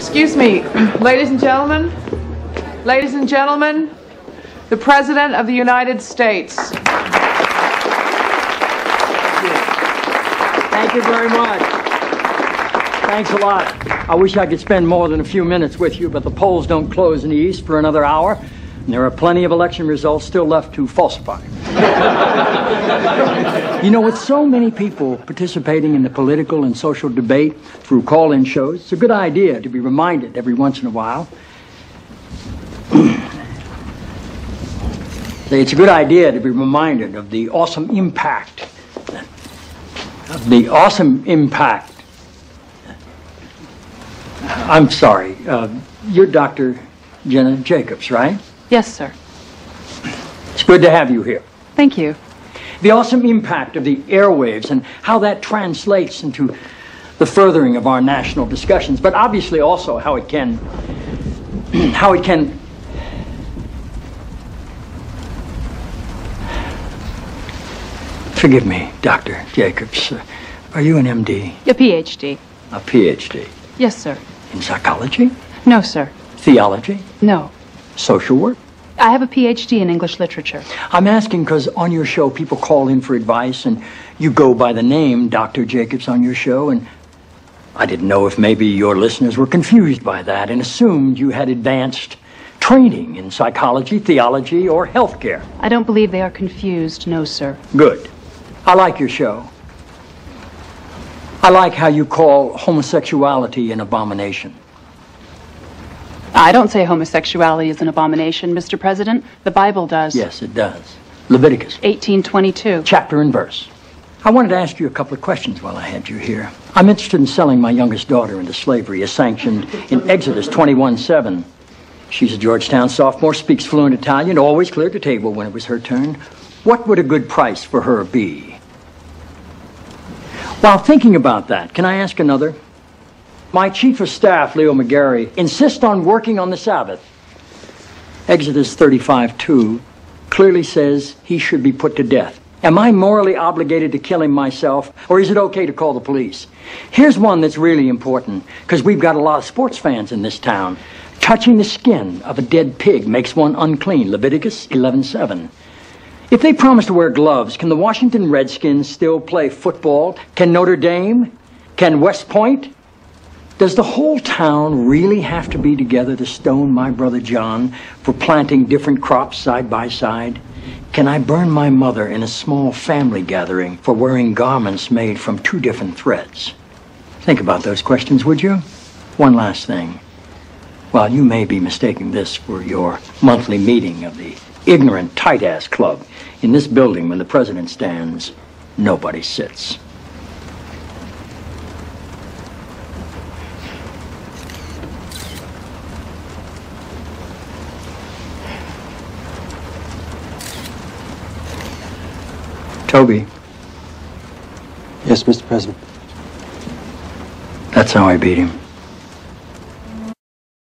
Excuse me, ladies and gentlemen, the President of the United States. Thank you very much. Thanks a lot. I wish I could spend more than a few minutes with you, but the polls don't close in the East for another hour, and there are plenty of election results still left to falsify. You know, with so many people participating in the political and social debate through call-in shows, it's a good idea to be reminded every once in a while. It's a good idea to be reminded of the awesome impact. I'm sorry, you're Dr. Jenna Jacobs, right? Yes, sir. It's good to have you here. Thank you. The awesome impact of the airwaves and how that translates into the furthering of our national discussions, but obviously also how it can Forgive me, Dr. Jacobs. Are you an MD? A PhD. A PhD? Yes, sir. In psychology? No, sir. Theology? No. Social work? I have a PhD in English literature. I'm asking because on your show people call in for advice and you go by the name Dr. Jacobs on your show, and I didn't know if maybe your listeners were confused by that and assumed you had advanced training in psychology, theology, or healthcare. I don't believe they are confused, no, sir. Good. I like your show. I like how you call homosexuality an abomination. I don't say homosexuality is an abomination, Mr. President. The Bible does. Yes, it does. Leviticus 18:22. Chapter and verse. I wanted to ask you a couple of questions while I had you here. I'm interested in selling my youngest daughter into slavery as sanctioned in Exodus 21:7. She's a Georgetown sophomore, speaks fluent Italian, always cleared the table when it was her turn. What would a good price for her be? While thinking about that, can I ask another? My chief of staff, Leo McGarry, insists on working on the Sabbath. Exodus 35:2 clearly says he should be put to death. Am I morally obligated to kill him myself, or is it okay to call the police? Here's one that's really important, because we've got a lot of sports fans in this town. Touching the skin of a dead pig makes one unclean, Leviticus 11:7. If they promise to wear gloves, can the Washington Redskins still play football? Can Notre Dame? Can West Point? Does the whole town really have to be together to stone my brother John for planting different crops side by side? Can I burn my mother in a small family gathering for wearing garments made from two different threads? Think about those questions, would you? One last thing. While you may be mistaking this for your monthly meeting of the ignorant tight-ass club, in this building when the president stands, nobody sits. Toby. Yes, Mr. President. That's how I beat him.